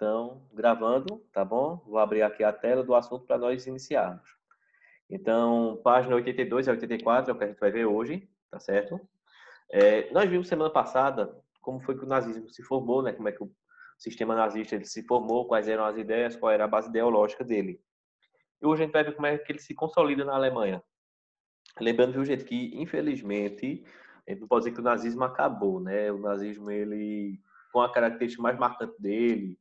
Então, gravando, tá bom? Vou abrir aqui a tela do assunto para nós iniciarmos. Então, página 82 a 84 é o que a gente vai ver hoje, tá certo? Nós vimos semana passada como foi que o nazismo se formou, né? Como é que o sistema nazista ele se formou, quais eram as ideias, qual era a base ideológica dele. E hoje a gente vai ver como é que ele se consolida na Alemanha. Lembrando, viu, gente, que infelizmente a gente não pode dizer que o nazismo acabou, né? O nazismo, ele, com a característica mais marcante dele,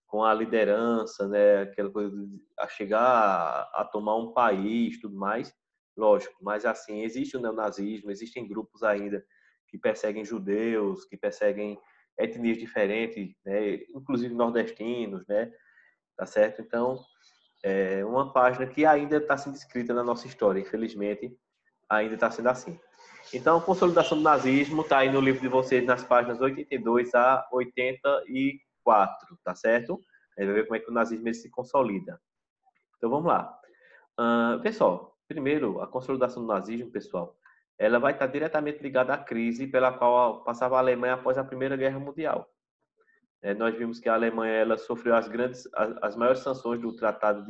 com a liderança, né, aquela coisa de a chegar a tomar um país, tudo mais, lógico, mas assim, existe o neonazismo, existem grupos ainda que perseguem judeus, que perseguem etnias diferentes, né, inclusive nordestinos, né, tá certo? Então, é uma página que ainda está sendo escrita na nossa história, infelizmente, ainda está sendo assim. Então, a consolidação do nazismo está aí no livro de vocês, nas páginas 82 a 84, tá certo? Aí vai ver como é que o nazismo ele se consolida. Então, vamos lá. Pessoal, primeiro, a consolidação do nazismo, pessoal, ela vai estar diretamente ligada à crise pela qual passava a Alemanha após a Primeira Guerra Mundial. Nós vimos que a Alemanha ela sofreu as maiores sanções do tratado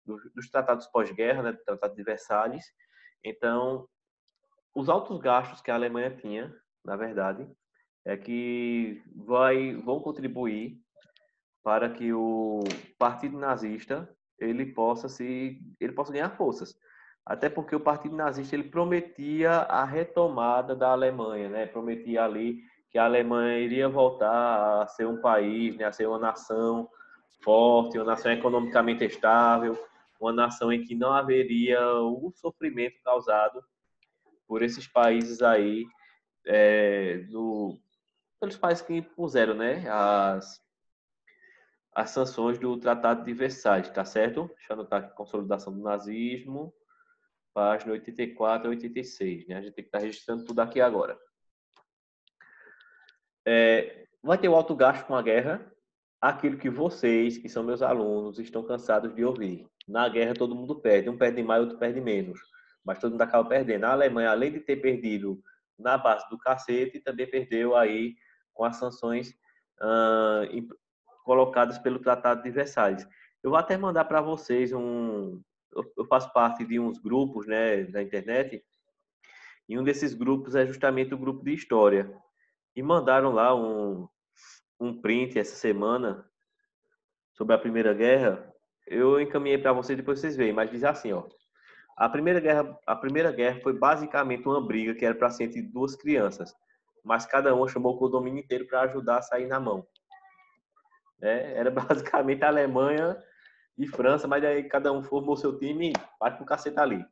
dos tratados pós-guerra, né, do Tratado de Versalhes. Então, os altos gastos que a Alemanha tinha, na verdade, é que vão contribuir para que o Partido Nazista ele possa ganhar forças. Até porque o Partido Nazista ele prometia a retomada da Alemanha, né? Prometia ali que a Alemanha iria voltar a ser um país, né? A ser uma nação forte, uma nação economicamente estável, uma nação em que não haveria o sofrimento causado por esses países aí, pelos países que impuseram, né? As sanções do Tratado de Versalhes, tá certo? Deixa eu anotar aqui, consolidação do nazismo, página 84 a 86, né? A gente tem que estar registrando tudo aqui agora. Vai ter o alto gasto com a guerra, aquilo que vocês, que são meus alunos, estão cansados de ouvir. Na guerra todo mundo perde, um perde mais, outro perde menos, mas todo mundo acaba perdendo. A Alemanha, além de ter perdido na base do cacete, também perdeu aí com as sanções colocadas pelo Tratado de Versalhes. Eu vou até mandar para vocês eu faço parte de uns grupos, né, na internet, e um desses grupos é justamente o grupo de história. E mandaram lá um print essa semana sobre a Primeira Guerra. Eu encaminhei para vocês, depois vocês veem, mas diz assim, ó. A Primeira Guerra foi basicamente uma briga que era para ser entre duas crianças, mas cada uma chamou o condomínio inteiro para ajudar a sair na mão. Era basicamente a Alemanha e França, mas aí cada um formou seu time e bate com o cacete ali.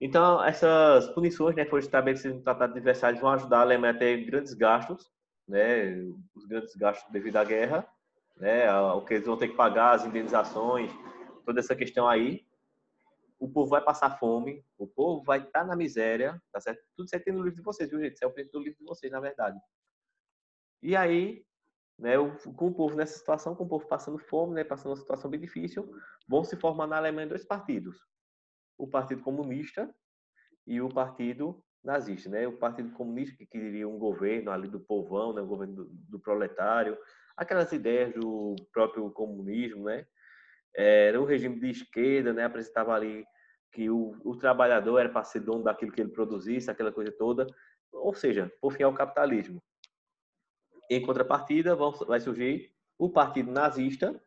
Então, essas punições, né, foram estabelecidas no Tratado de Versalhes, vão ajudar a Alemanha a ter grandes gastos, né, os grandes gastos devido à guerra, né, o que eles vão ter que pagar, as indenizações, toda essa questão aí. O povo vai passar fome, o povo vai estar na miséria, tá certo? Tudo isso aí tem no livro de vocês, viu, gente? Isso é o preço do livro de vocês, na verdade. E aí, né, com o povo nessa situação, com o povo passando fome, né, passando uma situação bem difícil, vão se formar na Alemanha dois partidos. O Partido Comunista e o Partido Nazista, né? O Partido Comunista que queria um governo ali do povão, né? Um governo do proletário, aquelas ideias do próprio comunismo, né? Era um regime de esquerda, né? Apresentava ali que o trabalhador era para ser dono daquilo que ele produzisse, aquela coisa toda. Ou seja, por fim, é o capitalismo. Em contrapartida, vai surgir o Partido Nazista,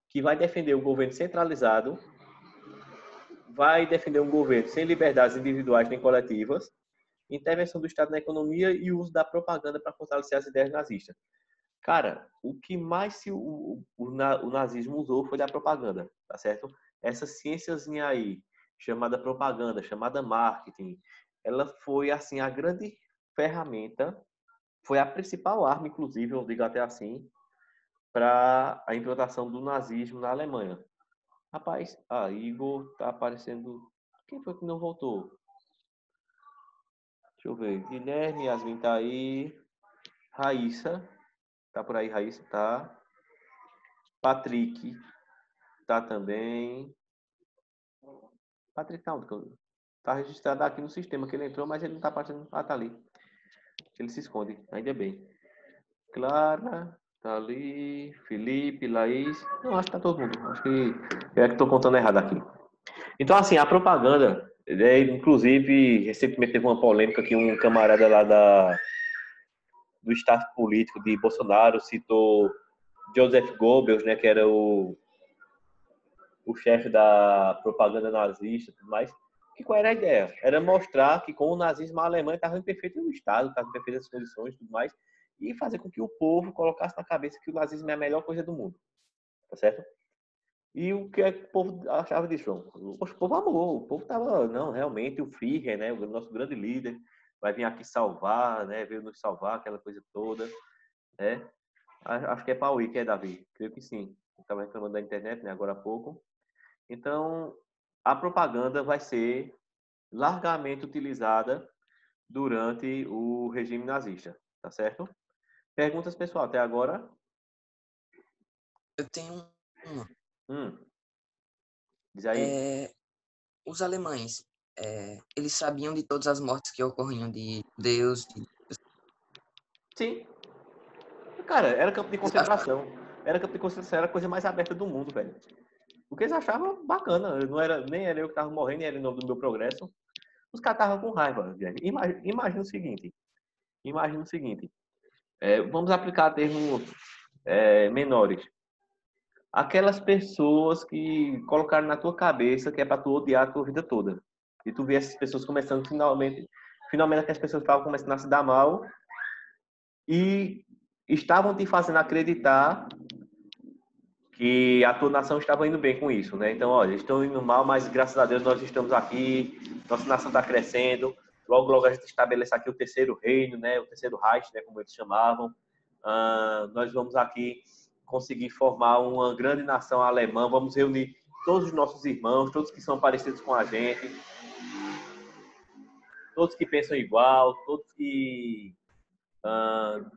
que vai defender o governo centralizado, vai defender um governo sem liberdades individuais nem coletivas, intervenção do Estado na economia e o uso da propaganda para fortalecer as ideias nazistas. Cara, o que mais o nazismo usou foi da propaganda, tá certo? Essa ciênciazinha aí, chamada propaganda, chamada marketing, ela foi, assim, a grande ferramenta, foi a principal arma, inclusive, eu digo até assim, para a implantação do nazismo na Alemanha. Rapaz, Igor tá aparecendo... Quem foi que não voltou? Deixa eu ver. Guilherme, Yasmin tá aí. Raíssa. Tá por aí, Raíssa, tá. Patrick tá também. Patrick tá onde? Tá registrado aqui no sistema que ele entrou, mas ele não tá aparecendo. Ah, tá ali. Ele se esconde. Ainda bem. Clara. Tá ali, Felipe, Laís. Não, acho que tá todo mundo. Acho que eu é que tô contando errado aqui. Então, assim, a propaganda, inclusive, recentemente teve uma polêmica que um camarada lá do staff político de Bolsonaro citou Joseph Goebbels, né, que era o chefe da propaganda nazista e tudo mais. E qual era a ideia? Era mostrar que com o nazismo a Alemanha estava em perfeito estado, estava em perfeitas condições e tudo mais, e fazer com que o povo colocasse na cabeça que o nazismo é a melhor coisa do mundo, tá certo? E o que é que o povo achava disso, João? O povo amou, o povo estava, não, realmente o Führer, né, o nosso grande líder, vai vir aqui salvar, né, veio nos salvar, aquela coisa toda, né? Acho que é Pauí, que é Davi, creio que sim. Estava reclamando da internet, né, agora há pouco. Então, a propaganda vai ser largamente utilizada durante o regime nazista, tá certo? Perguntas, pessoal, até agora? Eu tenho uma. Hum, diz aí. Os alemães, eles sabiam de todas as mortes que ocorriam de Deus. Sim. Cara, era campo de Eles achavam, concentração. Era campo de concentração, era a coisa mais aberta do mundo, velho. O que eles achavam bacana. Não era, nem era eu que tava morrendo, nem era em nome do meu progresso. Os caras estavam com raiva, velho. Imagina o seguinte. Imagina o seguinte. Vamos aplicar termos menores. Aquelas pessoas que colocaram na tua cabeça que é para tu odiar a tua vida toda. E tu vê essas pessoas começando finalmente aquelas pessoas estavam começando a se dar mal e estavam te fazendo acreditar que a tua nação estava indo bem com isso, né? Então, olha, estão indo mal, mas graças a Deus nós estamos aqui, nossa nação está crescendo, logo, logo a gente estabelece aqui o terceiro reino, né? O terceiro Reich, né? Como eles chamavam. Nós vamos aqui conseguir formar uma grande nação alemã, vamos reunir todos os nossos irmãos, todos que são parecidos com a gente, todos que pensam igual, todos que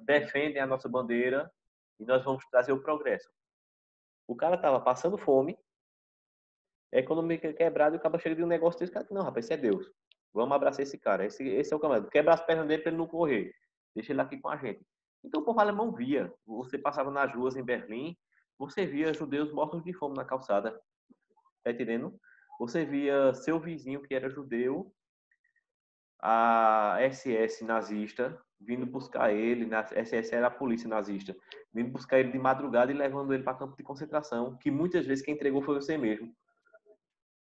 defendem a nossa bandeira e nós vamos trazer o progresso. O cara estava passando fome, a economia quebrada e o cara chega de um negócio desse, cara, não, rapaz, esse é Deus. Vamos abraçar esse cara. Esse é o camarada. Quebra as pernas dele para ele não correr. Deixa ele aqui com a gente. Então o povo alemão via. Você passava nas ruas em Berlim, você via judeus mortos de fome na calçada. Tá entendendo? Você via seu vizinho que era judeu, a SS nazista, vindo buscar ele, na SS era a polícia nazista, vindo buscar ele de madrugada e levando ele para campo de concentração, que muitas vezes quem entregou foi você mesmo.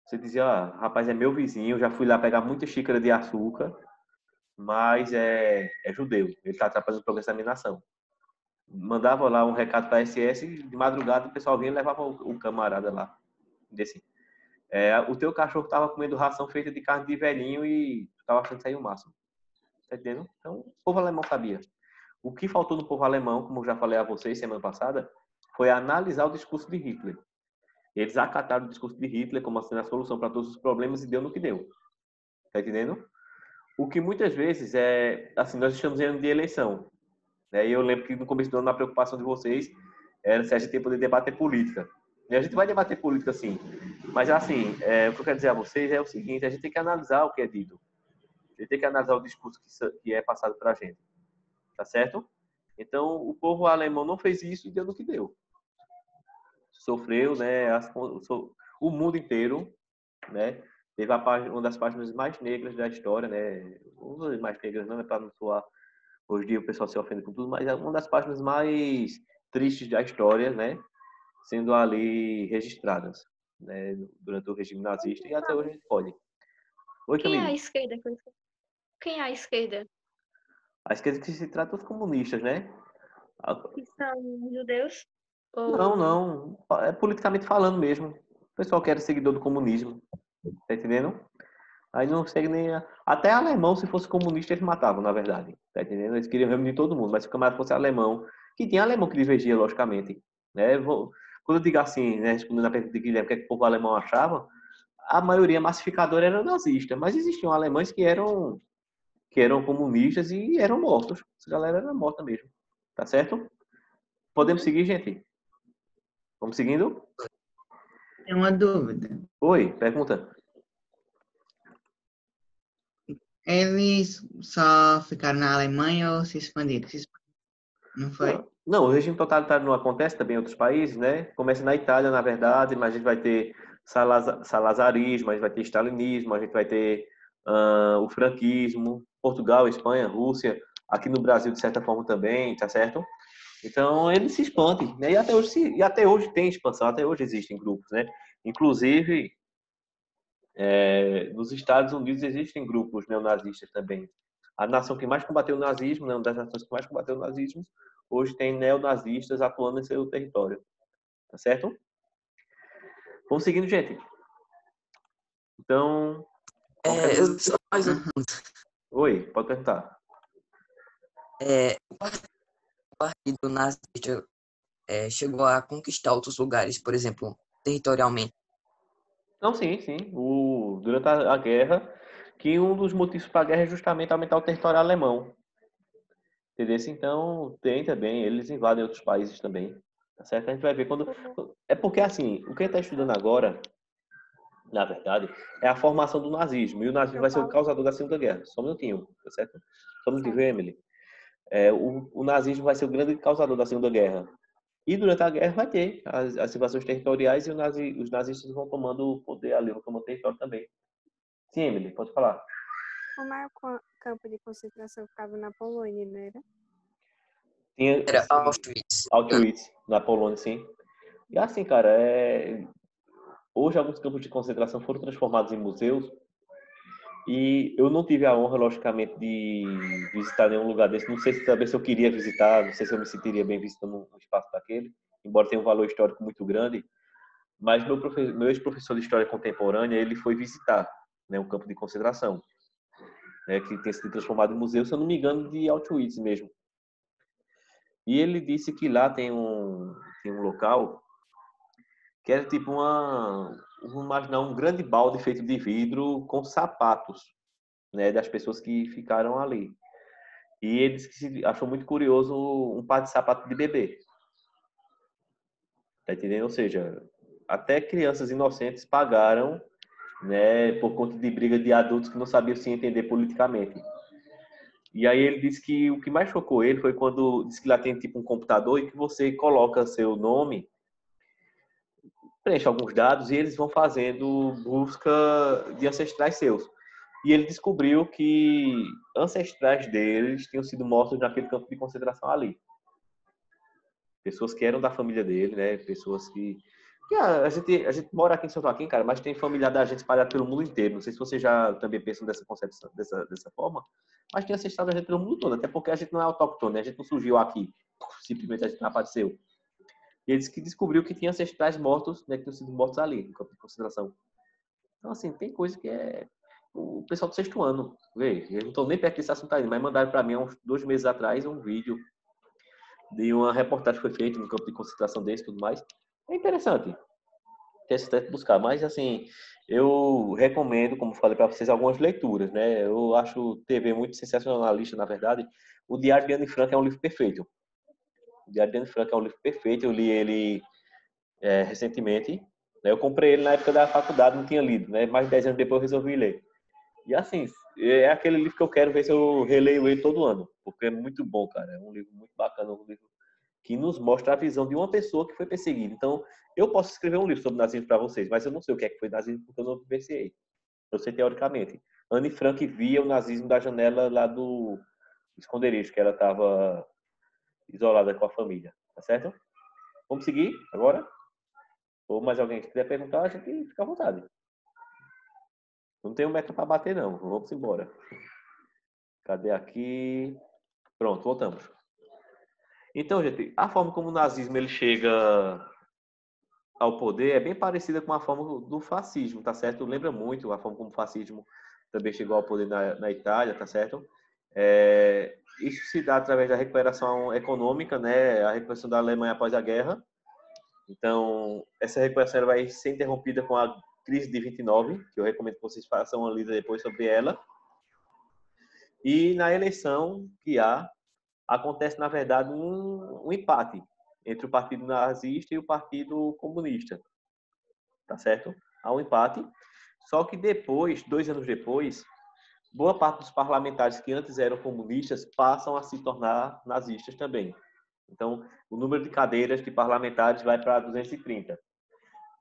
Você dizia, rapaz, é meu vizinho, já fui lá pegar muita xícara de açúcar, mas é judeu, ele está atrapalhando o progresso da minha nação. Mandava lá um recado para a SS e de madrugada o pessoal vinha e levava o camarada lá. Desse. O teu cachorro estava comendo ração feita de carne de velhinho e tu estava achando sair o máximo. Tá entendendo? Então, o povo alemão sabia. O que faltou no povo alemão, como eu já falei a vocês semana passada, foi analisar o discurso de Hitler. Eles acataram o discurso de Hitler como sendo a solução para todos os problemas e deu no que deu. Tá entendendo? O que muitas vezes assim, nós estamos em ano de eleição, né? E eu lembro que no começo do ano a preocupação de vocês era se a gente ia poder debater política. E a gente vai debater política sim, mas assim, o que eu quero dizer a vocês é o seguinte, a gente tem que analisar o que é dito. A gente tem que analisar o discurso que é passado para a gente, tá certo? Então, o povo alemão não fez isso e deu no que deu. Sofreu, né? O mundo inteiro, né? Teve uma das páginas mais negras da história, né? Uma das mais negras, não é para não soar. Hoje em dia o pessoal se ofende com tudo, mas é uma das páginas mais tristes da história, né? Sendo ali registradas, né? Durante o regime nazista e até hoje a gente pode. Oi, Quem é a Camille. esquerda? Quem é a esquerda? A esquerda que se trata dos comunistas, né? Que são judeus? Não, Ou... não. É politicamente falando mesmo. O pessoal que era seguidor do comunismo. Tá entendendo? Aí não segue nem. Até alemão, se fosse comunista, eles matavam, na verdade. Tá entendendo? Eles queriam reunir todo mundo, mas se o camarada fosse alemão, que tinha alemão que divergia, logicamente. Né? Quando eu digo assim, né, respondendo a pergunta de Guilherme, o que, é que o povo alemão achava, a maioria massificadora era nazista, mas existiam alemães que eram comunistas e eram mortos. Essa galera era morta mesmo. Tá certo? Podemos Uhum. seguir, gente? Vamos seguindo? Tem uma dúvida. Oi, pergunta. Eles só ficaram na Alemanha ou se expandiram? Não foi? Não, o regime totalitário não acontece também em outros países, né? Começa na Itália, na verdade, mas a gente vai ter salazarismo, a gente vai ter stalinismo, a gente vai ter o franquismo, Portugal, Espanha, Rússia, aqui no Brasil, de certa forma, também, tá certo? Então, ele se expande, né? E até hoje tem expansão, até hoje existem grupos, né? Inclusive, nos Estados Unidos existem grupos neonazistas também. A nação que mais combateu o nazismo, né, uma das nações que mais combateu o nazismo, hoje tem neonazistas atuando em seu território. Tá certo? Vamos seguindo, gente. Então, qualquer dúvida... Só mais um. Oi, pode perguntar. O partido nazista chegou a conquistar outros lugares, por exemplo, territorialmente. Não, sim, sim. Durante a guerra, que um dos motivos para a guerra é justamente aumentar o território alemão. Entendeu? Então, tem também, eles invadem outros países também. Tá certo? A gente vai ver quando... É porque, assim, o que a gente está estudando agora, na verdade, é a formação do nazismo. E o nazismo vai ser o causador da Segunda Guerra. Só um minutinho, tá certo? Só um minutinho, Emily. O nazismo vai ser o grande causador da Segunda Guerra. E durante a guerra vai ter as invasões territoriais e os nazistas vão tomando o poder ali, vão tomando território também. Sim, Emily, pode falar. O maior campo de concentração ficava na Polônia, não era? Era Auschwitz. Auschwitz, na Polônia, sim. E assim, cara, hoje alguns campos de concentração foram transformados em museus e eu não tive a honra, logicamente, de visitar nenhum lugar desse. Não sei se talvez eu queria visitar, não sei se eu me sentiria bem visitando um espaço daquele, embora tenha um valor histórico muito grande. Mas meu ex-professor de História Contemporânea, ele foi visitar, né, um campo de concentração, né, que tem sido transformado em museu, se eu não me engano, de Auschwitz mesmo. E ele disse que lá tem um local que era tipo vamos imaginar um grande balde feito de vidro com sapatos, né, das pessoas que ficaram ali. E ele disse que achou muito curioso um par de sapato de bebê. Tá entendendo? Ou seja, até crianças inocentes pagaram, né, por conta de briga de adultos que não sabiam se entender politicamente. E aí ele disse que o que mais chocou ele foi quando disse que lá tem tipo um computador e que você coloca seu nome, preenche alguns dados e eles vão fazendo busca de ancestrais seus. E ele descobriu que ancestrais deles tinham sido mortos naquele campo de concentração ali. Pessoas que eram da família dele, né? Pessoas que a gente mora aqui em São Joaquim, cara, mas tem familiar da gente espalhada pelo mundo inteiro. Não sei se você já também pensa dessa concepção, dessa forma, mas tem ancestral da gente pelo mundo todo, até porque a gente não é autóctone, né? A gente não surgiu aqui, simplesmente a gente não apareceu. E ele disse que descobriu que tinha ancestrais mortos, né, que tinham sido mortos ali, no campo de concentração. Então, assim, tem coisa que é o pessoal do sexto ano. Vê, eu não estou nem perto desse assunto ainda, mas mandaram para mim há uns 2 meses atrás um vídeo de uma reportagem que foi feita no campo de concentração desse e tudo mais. É interessante ter esse tempo buscar, mas assim, eu recomendo, como falei para vocês, algumas leituras, né? Eu acho TV muito sensacionalista, na verdade. O Diário de Anne Frank é um livro perfeito. O Diário de Anne Frank é um livro perfeito, eu li ele recentemente. Né? Eu comprei ele na época da faculdade, não tinha lido, né? Mais de 10 anos depois eu resolvi ler. E assim, é aquele livro que eu quero ver se eu releio ele todo ano, porque é muito bom, cara. É um livro muito bacana, um livro que nos mostra a visão de uma pessoa que foi perseguida. Então, eu posso escrever um livro sobre nazismo para vocês, mas eu não sei o que é que foi nazismo porque eu não vivenciei. Eu sei teoricamente. Anne Frank via o nazismo da janela lá do esconderijo, que ela estava isolada com a família. Tá certo? Vamos seguir agora? Ou mais alguém que quiser perguntar, a gente fica à vontade. Não tem um meta para bater, não. Vamos embora. Cadê aqui? Pronto, voltamos. Então, gente, a forma como o nazismo ele chega ao poder é bem parecida com a forma do fascismo, tá certo? Lembra muito a forma como o fascismo também chegou ao poder na Itália, tá certo? Isso se dá através da recuperação econômica, né? A recuperação da Alemanha após a guerra. Então, essa recuperação vai ser interrompida com a crise de 29, que eu recomendo que vocês façam uma lida depois sobre ela. E na eleição que acontece, na verdade, um empate entre o Partido Nazista e o Partido Comunista. Tá certo? Há um empate. Só que depois, 2 anos depois, boa parte dos parlamentares que antes eram comunistas passam a se tornar nazistas também. Então, o número de cadeiras de parlamentares vai para 230.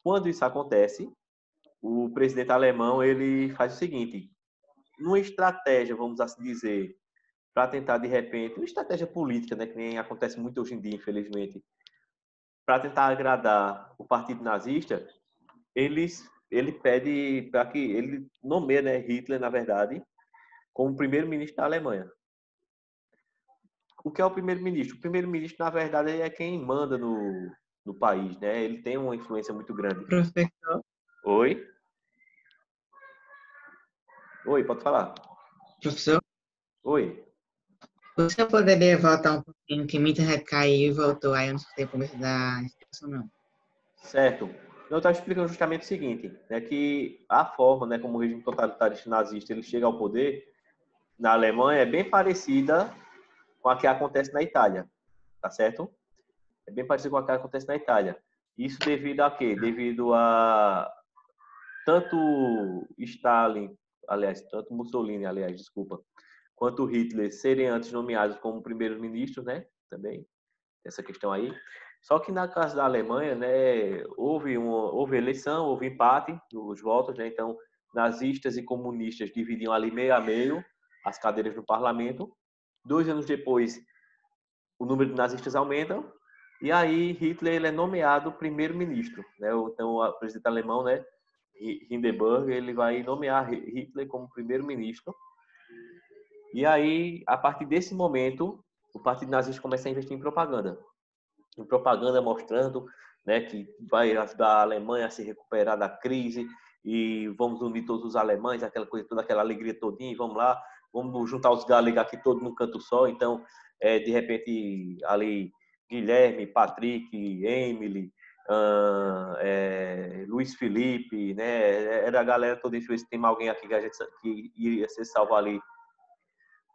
Quando isso acontece, o presidente alemão ele faz o seguinte: numa estratégia, vamos assim dizer, para tentar de repente, uma estratégia política, né, que nem acontece muito hoje em dia, infelizmente, para tentar agradar o partido nazista, ele pede para que ele nomeie, né, Hitler, na verdade, como primeiro-ministro da Alemanha. O que é o primeiro-ministro? O primeiro-ministro, na verdade, é quem manda no país, né? Ele tem uma influência muito grande. Professor, Oi? Oi, pode falar. professor, Oi. você poderia voltar um pouquinho que Mitter caiu e voltou, aí eu não sei o começo da explicação, não. Certo. Eu estava explicando justamente o seguinte, né, que a forma, né, como o regime totalitarista nazista ele chega ao poder na Alemanha é bem parecida com a que acontece na Itália, tá certo? É bem parecido com a que acontece na Itália. Isso devido a quê? Devido a tanto Stalin, aliás, tanto Mussolini, aliás, desculpa, quanto Hitler serem antes nomeados como primeiros-ministros, né? Também essa questão aí. Só que na casa da Alemanha, né, houve eleição, houve empate dos votos, né? Então, nazistas e comunistas dividiam ali meio a meio as cadeiras no parlamento. 2 anos depois, o número de nazistas aumenta e aí Hitler ele é nomeado primeiro-ministro, né? Então, o presidente alemão, né, Hindenburg, ele vai nomear Hitler como primeiro-ministro. E aí, a partir desse momento, o Partido Nazista começa a investir em propaganda mostrando, né, que vai ajudar a Alemanha a se recuperar da crise e vamos unir todos os alemães, aquela coisa toda, aquela alegria todinha, vamos lá, vamos juntar os galegos aqui todos num canto só. Então, de repente, ali, Guilherme, Patrick, Emily, Luiz Felipe, né, era a galera toda. Deixa eu ver se tem alguém aqui que a gente que iria ser salvo ali.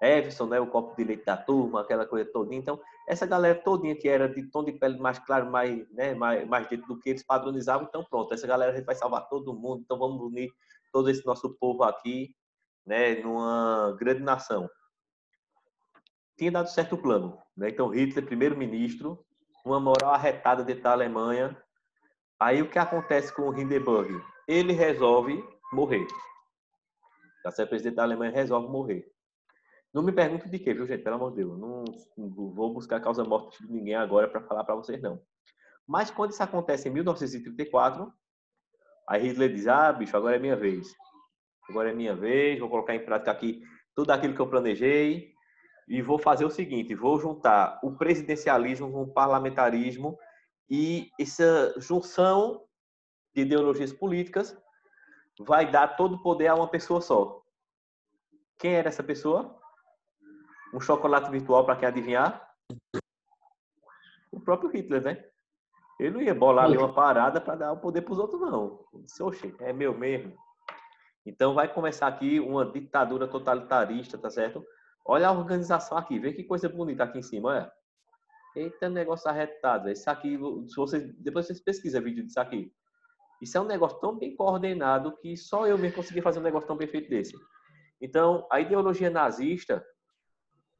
Everson, né, o copo de leite da turma, aquela coisa toda. Então, essa galera todinha que era de tom de pele mais claro, mais, né, mais dentro do que eles padronizavam, então pronto, essa galera a gente vai salvar todo mundo, então vamos unir todo esse nosso povo aqui, né, numa grande nação. Tinha dado certo o plano, né? Então Hitler, primeiro-ministro, uma moral arretada dentro da Alemanha. Aí o que acontece com o Hindenburg? Ele resolve morrer. Tá certo? O presidente da Alemanha resolve morrer. Não me pergunto de quê, viu, gente? Pelo amor de Deus. Não vou buscar causa morte de ninguém agora para falar para vocês, não. Mas quando isso acontece em 1934, aí Hitler diz: ah, bicho, agora é minha vez. Agora é minha vez, vou colocar em prática aqui tudo aquilo que eu planejei e vou fazer o seguinte: vou juntar o presidencialismo com o parlamentarismo e essa junção de ideologias políticas vai dar todo o poder a uma pessoa só. Quem era essa pessoa? Um chocolate virtual para quem adivinhar? O próprio Hitler, né? Ele não ia bolar ali uma parada para dar o poder para os outros, não. Eu disse: oxe, é meu mesmo. Então vai começar aqui uma ditadura totalitarista, tá certo? Olha a organização aqui, vê que coisa bonita aqui em cima, olha. Eita, negócio arretado. Isso aqui, se vocês, depois vocês pesquisam vídeo disso aqui. Isso é um negócio tão bem coordenado que só eu mesmo consegui fazer um negócio tão bem feito desse. Então, a ideologia nazista,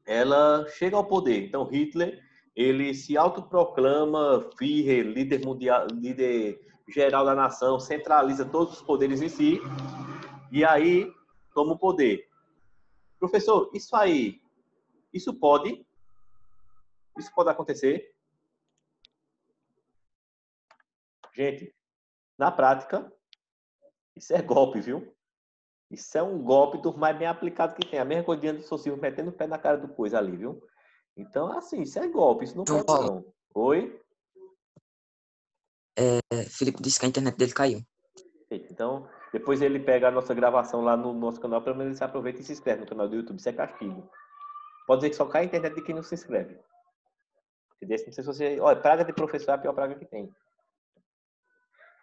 ela chega ao poder. Então, Hitler, ele se autoproclama Führer, líder mundial, líder geral da nação, centraliza todos os poderes em si e aí toma o poder. Professor, isso pode acontecer? Gente, na prática, isso é golpe, viu? Isso é um golpe do mais bem aplicado que tem. A mesma coisa de Anderson Silva metendo o pé na cara do coisa ali, viu? Então, assim, isso é golpe, isso não João pode Paulo, não. Oi? Felipe disse que a internet dele caiu. Então, depois ele pega a nossa gravação lá no nosso canal, pelo menos ele se aproveita e se inscreve no canal do YouTube. Isso é castigo. Pode dizer que só cai a internet de quem não se inscreve. Entendeu? Não sei se você... Olha, praga de professor é a pior praga que tem.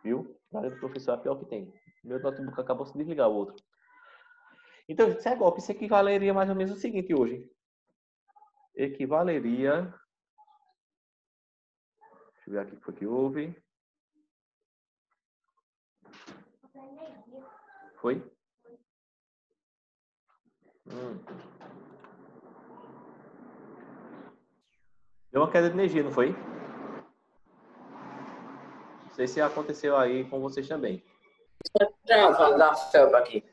Viu? Praga de professor é a pior que tem. Meu notebook acabou de desligar o outro. Então, isso é golpe. Isso equivaleria mais ou menos o seguinte hoje. Equivaleria... Deixa eu ver aqui o que foi que houve. Foi? Deu uma queda de energia, não foi? Não sei se aconteceu aí com vocês também. Vamos dar felpa aqui.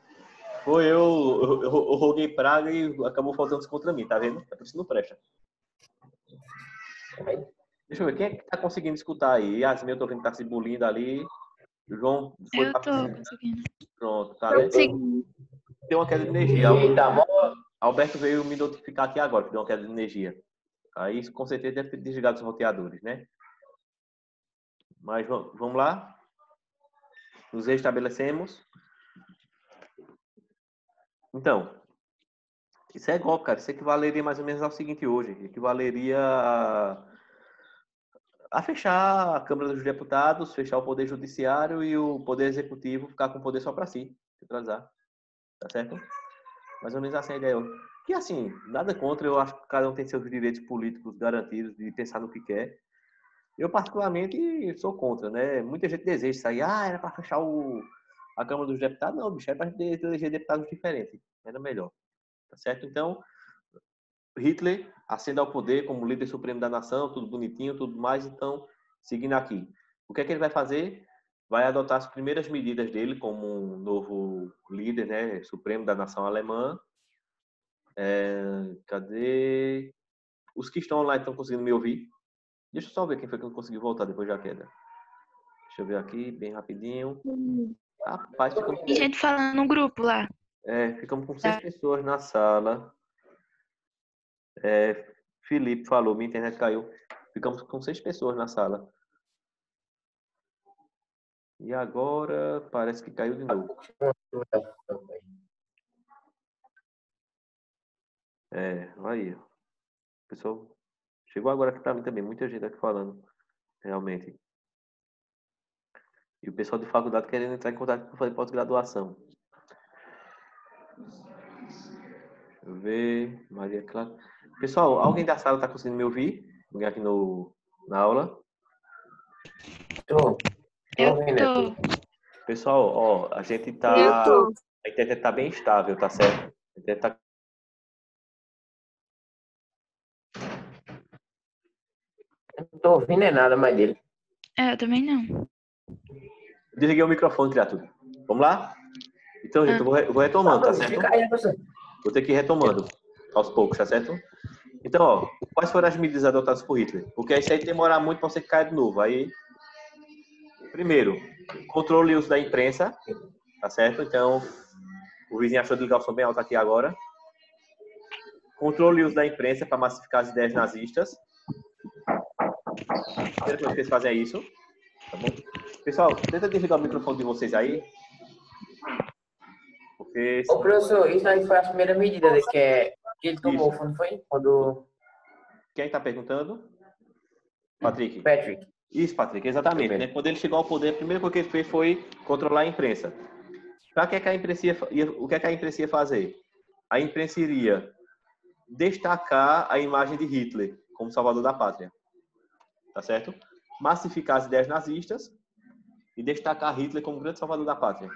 Foi eu roguei praga e acabou faltando isso contra mim, tá vendo? É por isso que não presta. Deixa eu ver, quem é que tá conseguindo escutar aí? Yasmin, eu tô vendo que tá se bulindo ali. O João foi Eu pra... tô conseguindo. Pronto, tá vendo? Sim. Deu uma queda de energia. Eita, bom. Alberto veio me notificar aqui agora que deu uma queda de energia. Aí, com certeza, deve ter desligado os roteadores, né? Mas vamos lá. Nos restabelecemos. Então, isso é golpe, cara. Isso equivaleria mais ou menos ao seguinte hoje. Equivaleria a fechar a Câmara dos Deputados, fechar o Poder Judiciário e o Poder Executivo ficar com o poder só para si, centralizar. Tá certo? Mais ou menos assim a ideia. Que assim, nada contra, eu acho que cada um tem seus direitos políticos garantidos de pensar no que quer. Eu, particularmente, sou contra, né? Muita gente deseja sair, era para fechar a Câmara dos Deputados. Não, bicho, era para eleger deputados diferentes. Era melhor. Tá certo? Então, Hitler ascende ao poder como líder supremo da nação, tudo bonitinho, tudo mais. Então, seguindo aqui. O que é que ele vai fazer? Vai adotar as primeiras medidas dele como um novo líder, né, supremo da nação alemã. Cadê? Os que estão online estão conseguindo me ouvir? Deixa eu só ver quem foi que não conseguiu voltar depois da queda. Deixa eu ver aqui, bem rapidinho. Rapaz, ficamos... Tem gente falando no grupo lá. ficamos com 6 pessoas na sala. Felipe falou, minha internet caiu. Ficamos com 6 pessoas na sala. E agora parece que caiu de novo. Aí. O pessoal chegou agora aqui para mim também. Muita gente aqui falando, realmente. E o pessoal de faculdade querendo entrar em contato para fazer pós-graduação. Deixa eu ver. Maria Clara. Pessoal, alguém da sala está conseguindo me ouvir? Alguém aqui na aula? Tô. Eu ouvindo aqui. tô. Pessoal, ó, a gente tá... Eu tô. A internet tá bem estável, tá certo? A internet tá... Não tô ouvindo nada mais dele. Eu também não. Desliguei o microfone, criatura. Vamos lá? Então, gente, eu vou retomando, tá certo? Fica aí, professor. Vou ter que ir retomando aos poucos, tá certo? Então, ó, quais foram as medidas adotadas por Hitler? Porque isso aí demorar muito para você cair de novo. Aí, primeiro, controle o uso da imprensa, tá certo? Então, o vizinho achou de ligar o som bem alto aqui agora. Controle o uso da imprensa para massificar as ideias nazistas. A primeira coisa que eles fazem é isso. Tá bom? Pessoal, tenta desligar o microfone de vocês aí. Porque... Ô, professor, isso aí foi a primeira medida que ele tomou, não foi? Quando... Quem está perguntando? Patrick. Isso, Patrick, exatamente. Né? Quando ele chegou ao poder, a primeira coisa que ele fez foi controlar a imprensa. Para que a imprensa o que a imprensa ia fazer? A imprensa iria destacar a imagem de Hitler como salvador da pátria. Tá certo? Massificar as ideias nazistas e destacar Hitler como grande salvador da pátria.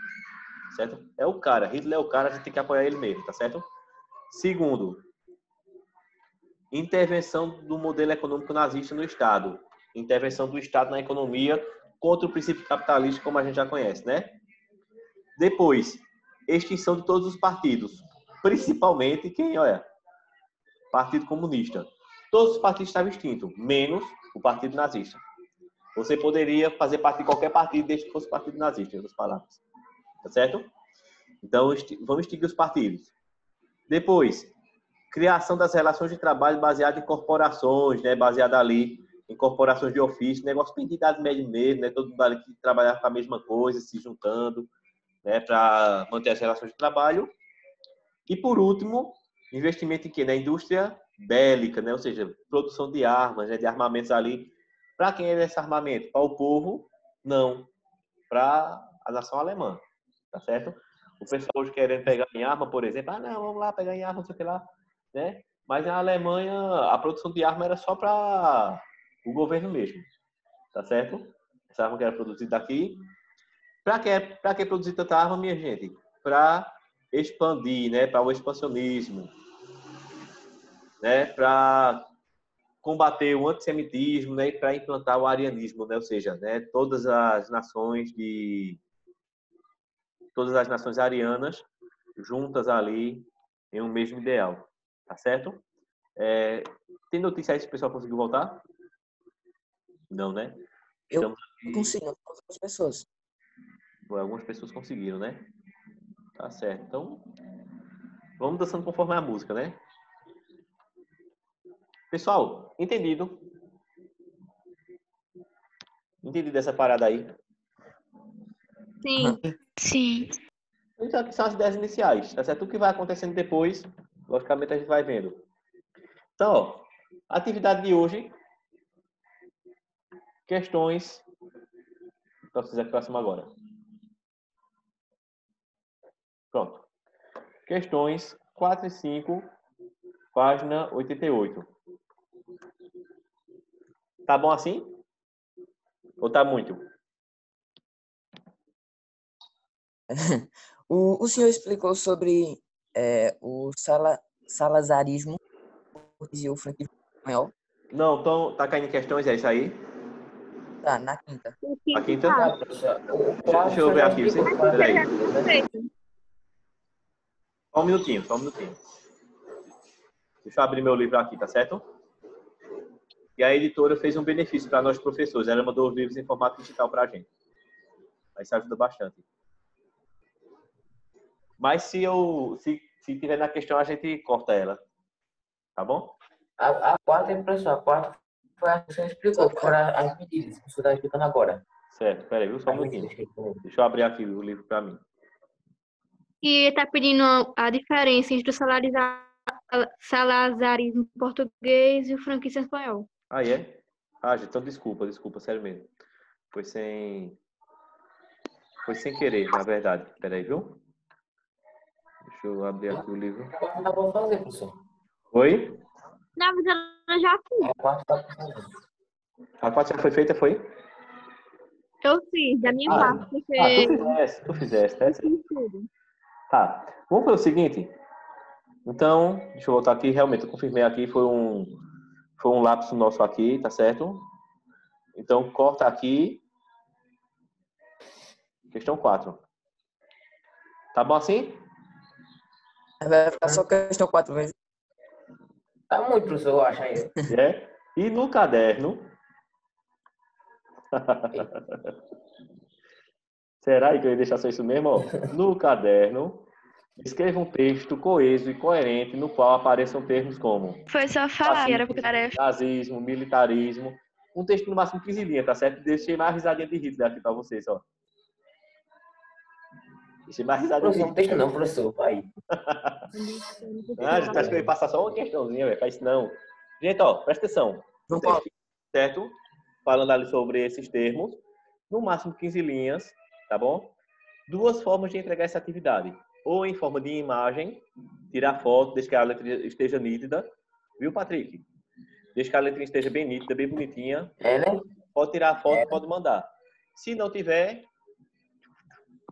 Certo? É o cara. Hitler é o cara, a gente tem que apoiar ele mesmo, tá certo? Segundo, intervenção do modelo econômico nazista no Estado. Intervenção do Estado na economia contra o princípio capitalista, como a gente já conhece, né? Depois, extinção de todos os partidos. Principalmente quem, olha, Partido Comunista. Todos os partidos estavam extintos, menos o Partido Nazista. Você poderia fazer parte de qualquer partido desde que fosse partido nazista, em outras palavras. Tá certo? Então, vamos extinguir os partidos. Depois, criação das relações de trabalho baseada em corporações, né? Baseada ali em corporações de ofício, negócio bem de idade média mesmo, né? Todo mundo ali que trabalhava com a mesma coisa, se juntando, né? Para manter as relações de trabalho. E, por último, investimento em quê? Na indústria bélica, né? Ou seja, produção de armas, né? De armamentos ali. Para quem é esse armamento? Para o povo? Não. Para a nação alemã. Tá certo? O pessoal hoje querendo pegar em arma, por exemplo. Não, vamos lá pegar em arma, não sei o que lá. Né? Mas na Alemanha, a produção de arma era só para o governo mesmo. Tá certo? Essa arma que era produzida aqui. Para que produzir tanta arma, minha gente? Para expandir, né? Para o expansionismo. Né? Para combater o antissemitismo, né, para implantar o arianismo, né, ou seja, né, todas as nações arianas juntas ali em um mesmo ideal, tá certo? Tem notícia aí se o pessoal conseguiu voltar? Não, né? Eu Estamos aqui, consigo, não consigo as pessoas. algumas pessoas conseguiram, né? Tá certo. Então, vamos dançando conforme a música, né? Pessoal, entendido? Entendido essa parada aí? Sim. Sim. Então, aqui são as ideias iniciais, tá certo? O que vai acontecendo depois, logicamente, a gente vai vendo. Então, ó, a atividade de hoje, questões, para vocês aqui próximo agora. Pronto. Questões 4 e 5, página 88. Tá bom assim? Ou tá muito? O senhor explicou sobre o salazarismo e o franquismo espanhol? Não, então, tá caindo questões, é isso aí? Tá, na quinta. O A que quinta? tá? Tá, professor. O Deixa eu professor ver já aqui, explicou sim? quase Peraí. tudo, né? Só um minutinho, só um minutinho. Deixa eu abrir meu livro aqui, tá certo? E a editora fez um benefício para nós professores. Ela mandou os livros em formato digital para a gente. Aí isso ajuda bastante. Mas se tiver na questão, a gente corta ela. Tá bom? A quarta, professor, a quarta foi a que você explicou, que foram as medidas que o senhor está explicando agora. Certo, peraí, viu? Só um As minutinho. medidas que ele falou. Deixa eu abrir aqui o livro para mim. E tá pedindo a diferença entre o salazarismo português e o franquista espanhol. Ah, é? Ah, gente, então desculpa, sério mesmo. Foi sem querer, na verdade. Peraí, viu? Deixa eu abrir aqui o livro. A quarta dá para fazer, professor. Oi? Na verdade, eu já fiz. A quarta dá para fazer. A parte já foi feita, foi? Eu fiz, da minha Ah, parte, porque tu fizeste, tá eu certo. fiz tudo. Tá. Vamos para o seguinte. Então, deixa eu voltar aqui. Realmente, eu confirmei aqui. Foi um lapso nosso aqui, tá certo? Então, corta aqui. Questão 4. Tá bom assim? Vai ficar só questão 4 vezes. Tá muito, professor, eu acho aí. É. E no caderno... Será que eu ia deixar só isso mesmo? Ó? No caderno, escreva um texto coeso e coerente no qual apareçam termos como Foi só falar, era porque tarefa. nazismo, militarismo. Um texto no máximo 15 linhas, tá certo? Deixei mais risadinha de Hitler aqui pra vocês, ó. Deixei mais risadinha de Professor, não Hitler. deixa não, professor. Vai. Ah, gente, acho que eu ia passar só uma questãozinha, velho. Faz isso não. Gente, ó, presta atenção. Um Vamos falar. texto, certo? Falando ali sobre esses termos. No máximo 15 linhas, tá bom? 2 formas de entregar essa atividade. Ou em forma de imagem, tirar foto, desde que a letra esteja nítida. Viu, Patrick? Desde que a letra esteja bem nítida, bem bonitinha. É, né? Pode tirar a foto, pode mandar. Se não tiver,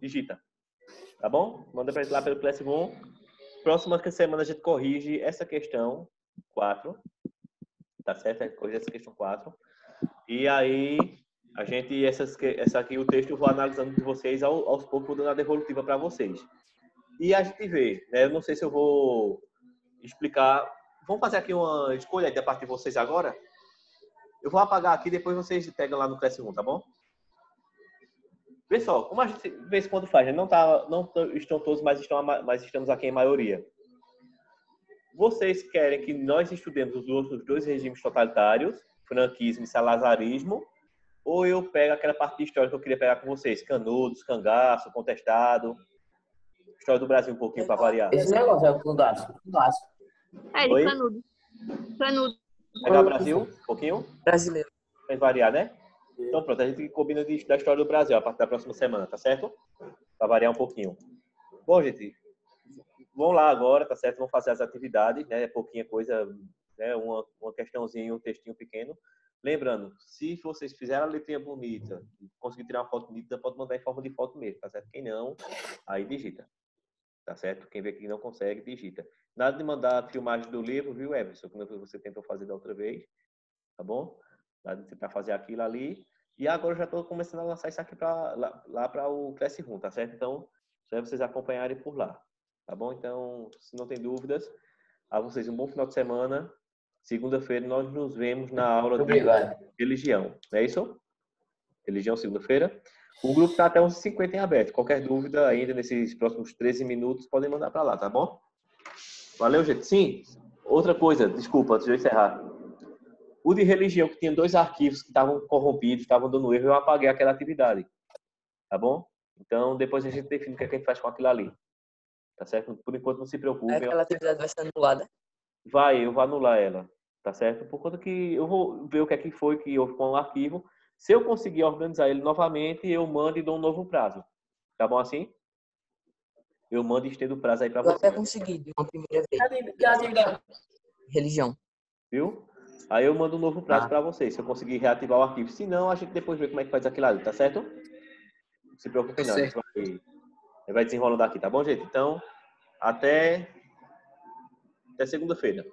digita. Tá bom? Manda para lá pelo Classroom. Próxima semana a gente corrige essa questão 4. Tá certo? A gente corrige essa questão 4. E aí, a gente, essa aqui, o texto, eu vou analisando de vocês aos poucos, vou dando a devolutiva para vocês. E a gente vê, né? Eu não sei se eu vou explicar. Vamos fazer aqui uma escolha da parte de vocês agora? Eu vou apagar aqui, depois vocês pegam lá no Classroom, tá bom? Pessoal, como a gente de vez em quando faz, né? Não estão todos, mas estamos aqui em maioria. Vocês querem que nós estudemos os outros 2 regimes totalitários, franquismo e salazarismo, ou eu pego aquela parte de história que eu queria pegar com vocês, Canudos, Cangaço, Contestado, história do Brasil um pouquinho para variar. Esse negócio é o Cangaço. É, de Oi? Canudo. Canudo. Pegar Brasil um pouquinho, Brasileiro. para variar, né? Então pronto, a gente combina da história do Brasil a partir da próxima semana, tá certo? Para variar um pouquinho. Bom, gente, vamos lá agora, tá certo? Vamos fazer as atividades, né? Pouquinha coisa, né? Uma questãozinha, um textinho pequeno. Lembrando, se vocês fizerem a letrinha bonita, conseguir tirar uma foto nítida, pode mandar em forma de foto mesmo, tá certo? Quem não, aí digita. Tá certo? Quem vê que não consegue, digita. Nada de mandar a filmagem do livro, viu, Everson? Como você tentou fazer da outra vez. tá bom? Para tentar fazer aquilo ali. E agora eu já estou começando a lançar isso aqui lá para o Classroom, tá certo? Então, só é vocês acompanharem por lá, tá bom? Então, se não tem dúvidas, a vocês um bom final de semana. Segunda-feira nós nos vemos na aula de Obrigado. religião, não é isso? Religião, segunda-feira. O grupo está até uns 50 em aberto. Qualquer dúvida ainda nesses próximos 13 minutos, podem mandar para lá, tá bom? Valeu, gente. Sim, outra coisa, desculpa, antes de eu encerrar. O de religião, que tinha 2 arquivos que estavam corrompidos, estavam dando erro, eu apaguei aquela atividade. Tá bom? Então, depois a gente define o que a gente faz com aquilo ali. Tá certo? Por enquanto, não se preocupem. Aquela atividade vai ser anulada. Eu vou anular ela. Tá certo? Por conta que eu vou ver o que é que foi que houve com o arquivo. Se eu conseguir organizar ele novamente, eu mando e dou um novo prazo. Tá bom assim? Eu mando e estendo o prazo aí para Eu você. até consegui de uma primeira vez. Que atividade? Religião. Viu? Aí eu mando um novo prazo para vocês, se eu conseguir reativar o arquivo. Se não, a gente depois vê como é que faz aquilo ali, tá certo? Não se preocupe não, a gente vai desenrolando aqui, tá bom, gente? Então, até segunda-feira.